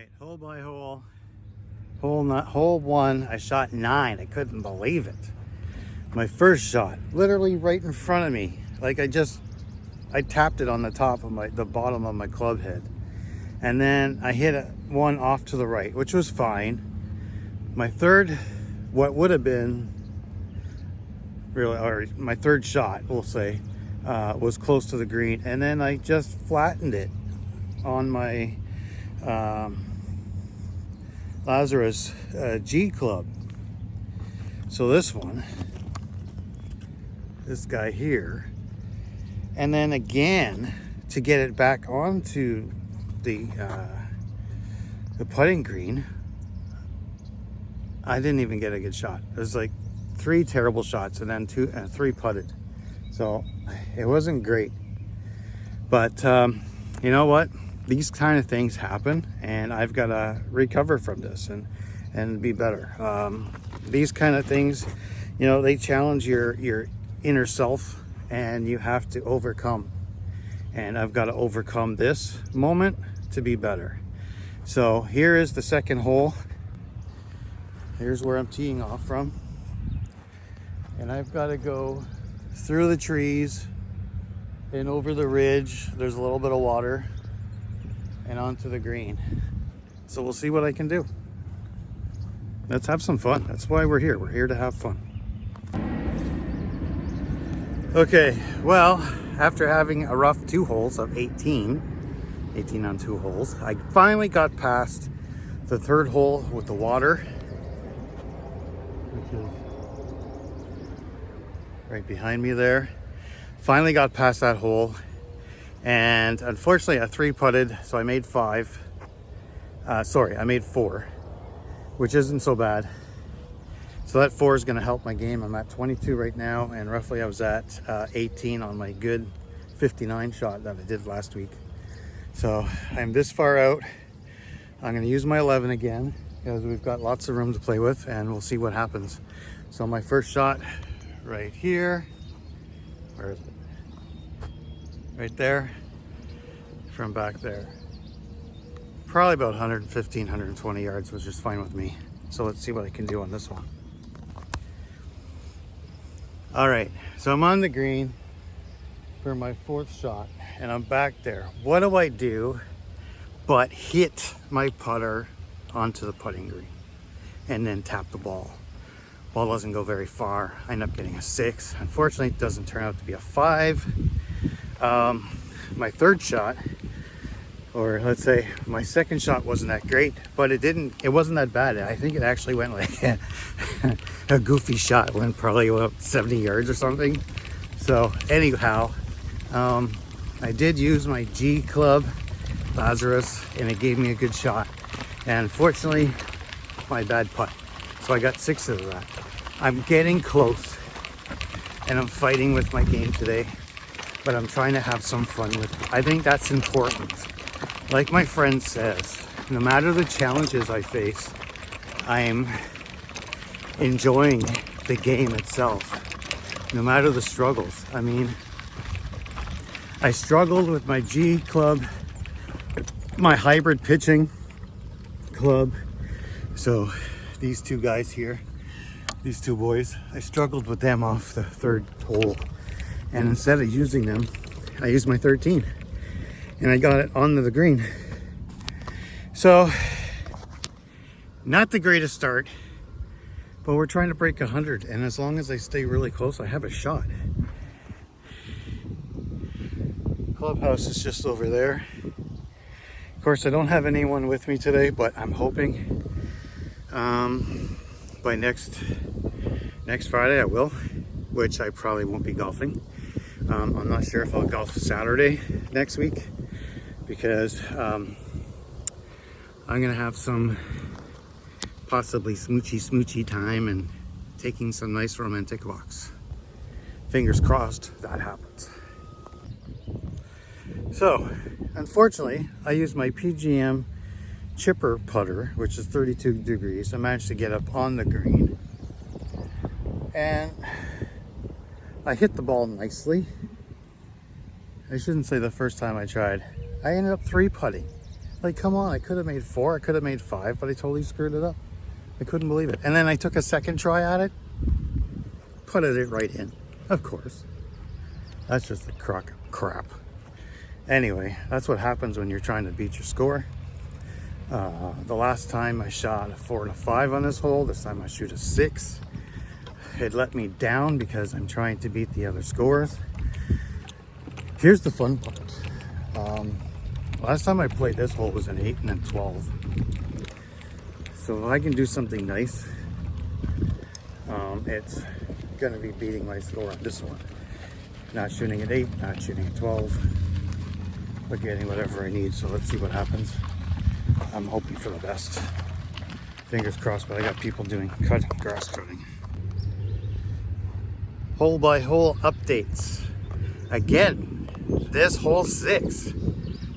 right, hole by hole. Hole one, I shot 9. I couldn't believe it. My first shot, literally right in front of me. Like I tapped it on the bottom of my club head. And then I hit one off to the right, which was fine. My third, what would have been really, or my third shot, we'll say, was close to the green. And then I just flattened it on my Lazarus G club. So this guy here, and then again to get it back onto the putting green, I didn't even get a good shot. It was like 3 terrible shots and then 3 putted. So it wasn't great, but you know what? These kind of things happen, and I've got to recover from this and be better. These kind of things, you know, they challenge your inner self, and you have to overcome. And I've got to overcome this moment to be better. So here is the second hole. Here's where I'm teeing off from. And I've got to go through the trees and over the ridge. There's a little bit of water, and onto the green. So we'll see what I can do. Let's have some fun. That's why we're here. We're here to have fun. Okay, well, after having a rough 2 holes of 18 on 2 holes, I finally got past the 3rd hole with the water, which is right behind me there. Finally got past that hole, and unfortunately I 3-putted, so I made 5. I made 4, which isn't so bad. So that 4 is going to help my game. I'm at 22 right now, and roughly I was at 18 on my good 59 shot that I did last week. So I'm this far out. I'm going to use my 11 again because we've got lots of room to play with, and we'll see what happens. So my first shot right here. Where is it? Right there. From back there. Probably about 115, 120 yards was just fine with me. So let's see what I can do on this one. All right, so I'm on the green for my 4th shot, and I'm back there. What do I do but hit my putter onto the putting green and then tap the ball? Ball doesn't go very far. I end up getting a 6. Unfortunately, it doesn't turn out to be a 5. My 3rd shot, or let's say my 2nd shot, wasn't that great, but it wasn't that bad. I think it actually went like a goofy shot, went probably about 70 yards or something. So anyhow, I did use my G club Lazarus, and it gave me a good shot. And unfortunately, my bad putt. So I got 6 of that. I'm getting close, and I'm fighting with my game today, but I'm trying to have some fun with it. I think that's important. Like my friend says, no matter the challenges I face, I'm enjoying the game itself, no matter the struggles. I mean, I struggled with my G club, my hybrid pitching club. So these 2 guys here, these 2 boys, I struggled with them off the 3rd hole. And instead of using them, I used my 13. And I got it onto the green. So, not the greatest start, but we're trying to break 100. And as long as I stay really close, I have a shot. Clubhouse is just over there. Of course, I don't have anyone with me today, but I'm hoping by next Friday I will, which I probably won't be golfing. I'm not sure if I'll golf Saturday next week, because I'm gonna have some possibly smoochy time and taking some nice romantic walks. Fingers crossed that happens. So unfortunately, I used my PGM chipper putter, which is 32 degrees. I managed to get up on the green, and I hit the ball nicely. I shouldn't say the first time I tried. I ended up 3-putting. Like, come on, I could have made 4, I could have made 5, but I totally screwed it up. I couldn't believe it. And then I took a second try at it, put it right in, of course. That's just a crock of crap. Anyway, that's what happens when you're trying to beat your score. The last time I shot a 4 and a 5 on this hole. This time I shoot a 6. It let me down because I'm trying to beat the other scores. Here's the fun part. Last time I played this hole was an 8 and a 12. So if I can do something nice, it's gonna be beating my score on this one. Not shooting at 8, not shooting at 12, but getting whatever I need. So let's see what happens. I'm hoping for the best. Fingers crossed, but I got people doing grass cutting. Hole by hole updates. Again, this hole 6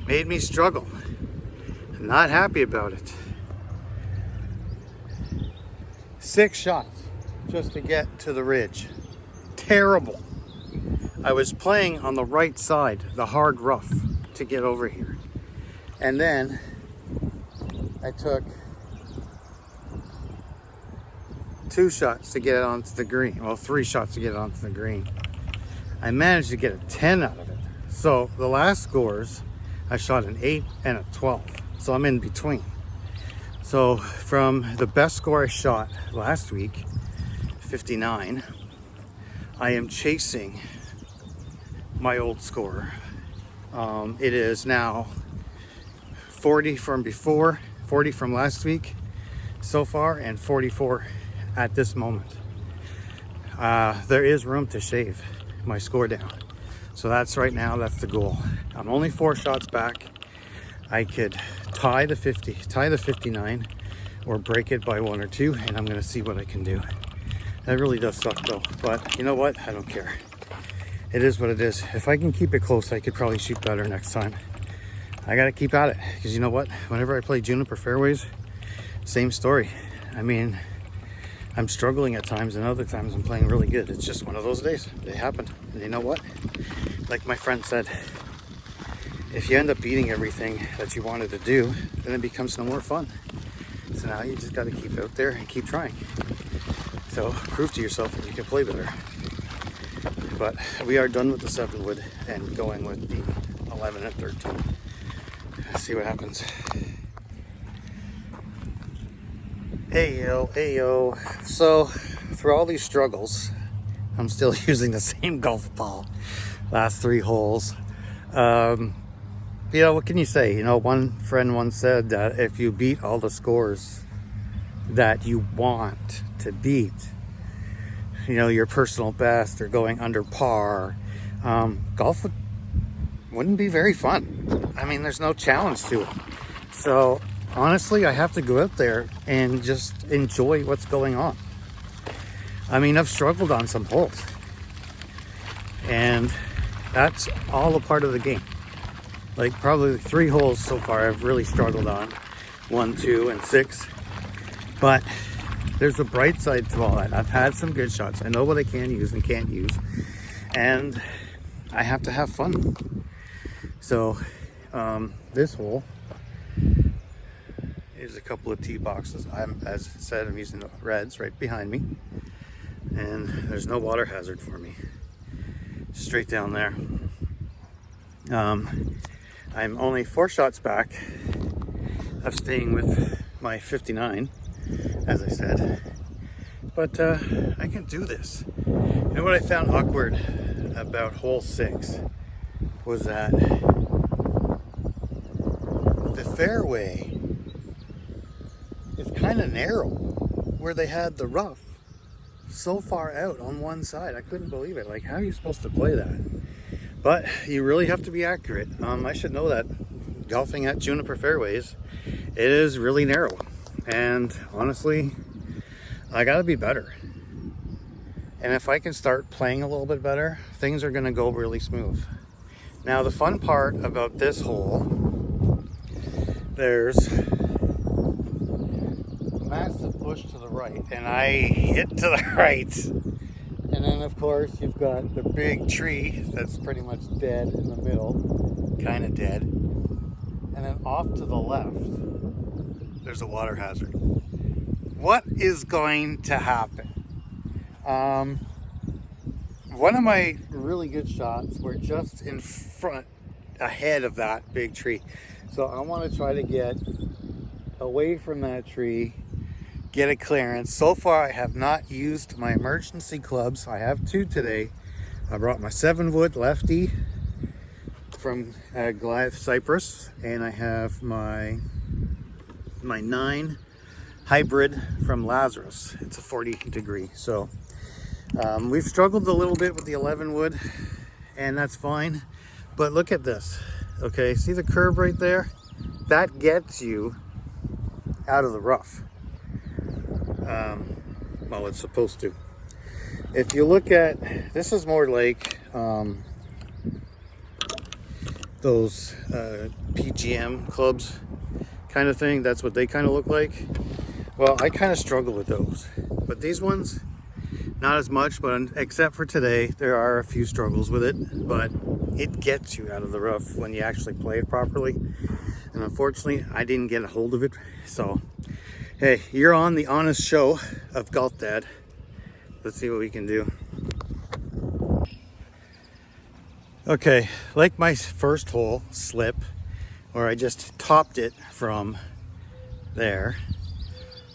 made me struggle. I'm not happy about it. 6 shots just to get to the ridge. Terrible. I was playing on the right side, the hard rough, to get over here. And then I took 2 shots to get it onto the green. Well, 3 shots to get it onto the green. I managed to get a 10 out of it. So the last scores, I shot an 8 and a 12. So I'm in between. So from the best score I shot last week, 59, I am chasing my old score. It is now 40 from before, 40 from last week so far, and 44 at this moment. There is room to shave my score down. So that's right now, that's the goal. I'm only 4 shots back. I could tie the 50, tie the 59, or break it by 1 or 2, and I'm gonna see what I can do. That really does suck though, but you know what? I don't care. It is what it is. If I can keep it close, I could probably shoot better next time. I gotta keep at it, because you know what? Whenever I play Juniper fairways, same story. I mean, I'm struggling at times, and other times I'm playing really good. It's just one of those days. They happen. And you know what? Like my friend said, if you end up beating everything that you wanted to do, then it becomes no more fun. So now you just got to keep out there and keep trying. So prove to yourself that you can play better. But we are done with the 7 wood and going with the 11 and 13. Let's see what happens. Hey yo. So through all these struggles, I'm still using the same golf ball. Last 3 holes. You know, what can you say? You know, one friend once said that if you beat all the scores that you want to beat, you know, your personal best or going under par, golf wouldn't be very fun. I mean, there's no challenge to it. So honestly, I have to go out there and just enjoy what's going on. I mean, I've struggled on some holes, and that's all a part of the game. Like probably 3 holes so far I've really struggled on, 1, 2, and 6. But there's a bright side to all that. I've had some good shots. I know what I can use and can't use, and I have to have fun. So this hole is a couple of tee boxes. As I said, I'm using the reds right behind me, and there's no water hazard for me. Straight down there. I'm only 4 shots back of staying with my 59, as I said, but I can do this. You know what I found awkward about hole 6 was that the fairway is kind of narrow where they had the rough so far out on one side. I couldn't believe it. Like, how are you supposed to play that? But you really have to be accurate. I should know that golfing at Juniper fairways, it is really narrow. And honestly, I gotta be better. And if I can start playing a little bit better, things are gonna go really smooth. Now, the fun part about this hole, there's a massive bush to the right, and I hit to the right. And then, of course, you've got the big tree that's pretty much dead in the middle, kind of dead. and then off to the left, there's a water hazard. What is going to happen? One of my really good shots were just in front, ahead of that big tree. So I want to try to get away from that tree, get a clearance. So far I have not used my emergency clubs. I have two today. I brought my 7-wood lefty from Goliath Cypress, and I have my 9 hybrid from Lazarus. It's a 40 degree. So we've struggled a little bit with the 11 wood, and that's fine. But look at this. Okay, see the curve right there? That gets you out of the rough. Well, it's supposed to. If you look at, this is more like those PGM clubs kind of thing. That's what they kind of look like. Well, I kind of struggle with those, but these ones, not as much. But except for today, there are a few struggles with it, but it gets you out of the rough when you actually play it properly. And unfortunately, I didn't get a hold of it. So hey, you're on the honest show of Golf Dad. Let's see what we can do. Okay, like my first hole slip, where I just topped it from there,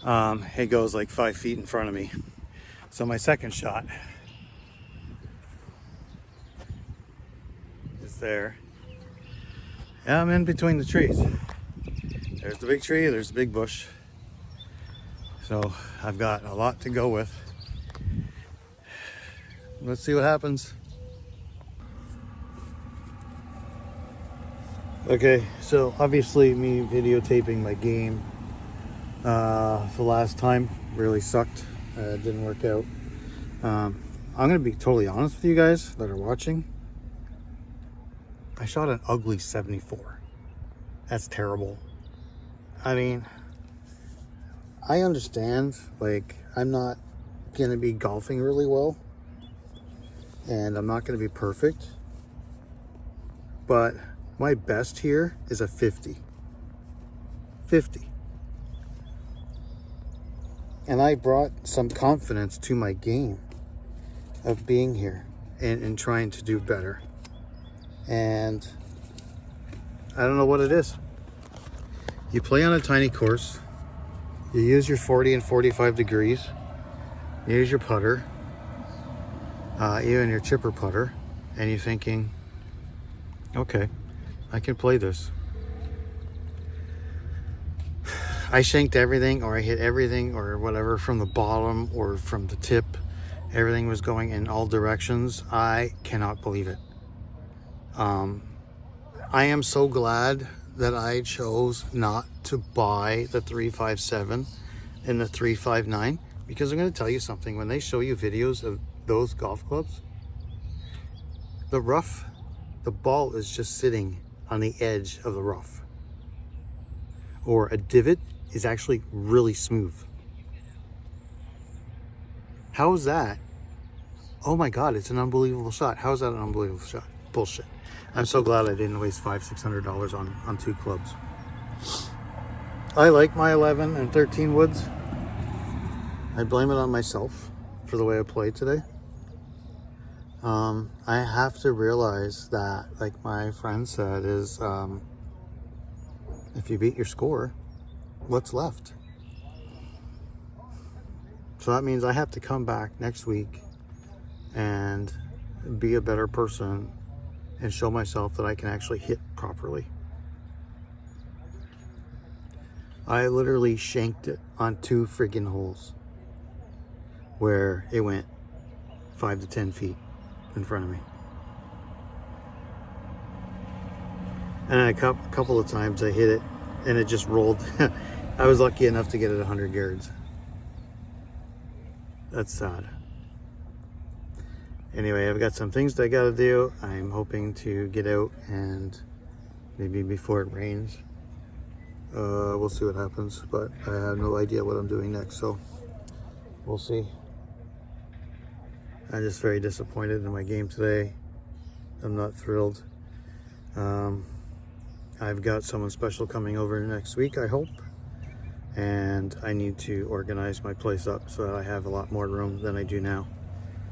it goes like 5 feet in front of me. So my second shot is there. Yeah, I'm in between the trees. There's the big tree, there's the big bush. So I've got a lot to go with. Let's see what happens. Okay, so obviously me videotaping my game the last time really sucked. It didn't work out. I'm gonna be totally honest with you guys that are watching. I shot an ugly 74. That's terrible. I mean, I understand, like, I'm not gonna be golfing really well, and I'm not gonna be perfect, but my best here is a 50. 50. And I brought some confidence to my game of being here and trying to do better. And I don't know what it is. You play on a tiny course, you use your 40 and 45 degrees, you use your putter, even your chipper putter, and you're thinking, okay, I can play this. I shanked everything, or I hit everything, or whatever, from the bottom or from the tip. Everything was going in all directions. I cannot believe it. I am so glad that I chose not to buy the 357 and the 359, because I'm going to tell you something. When they show you videos of those golf clubs, the rough, the ball is just sitting on the edge of the rough, or a divot is actually really smooth. How is that? Oh my God, it's an unbelievable shot. How is that an unbelievable shot? Bullshit. I'm so glad I didn't waste $500-600 on 2 clubs. I like my 11 and 13 woods. I blame it on myself for the way I played today. I have to realize that, like my friend said, is if you beat your score, what's left? So that means I have to come back next week and be a better person and show myself that I can actually hit properly. I literally shanked it on 2 friggin' holes where it went 5 to 10 feet in front of me. And a couple of times I hit it and it just rolled. I was lucky enough to get it 100 yards. That's sad. Anyway, I've got some things that I gotta do. I'm hoping to get out, and maybe before it rains. We'll see what happens, but I have no idea what I'm doing next, so we'll see. I'm just very disappointed in my game today. I'm not thrilled. I've got someone special coming over next week, I hope. And I need to organize my place up so that I have a lot more room than I do now.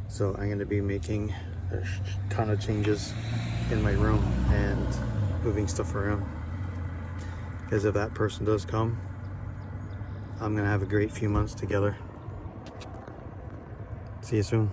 So I'm going to be making a ton of changes in my room and moving stuff around. Because if that person does come, I'm going to have a great few months together. See you soon.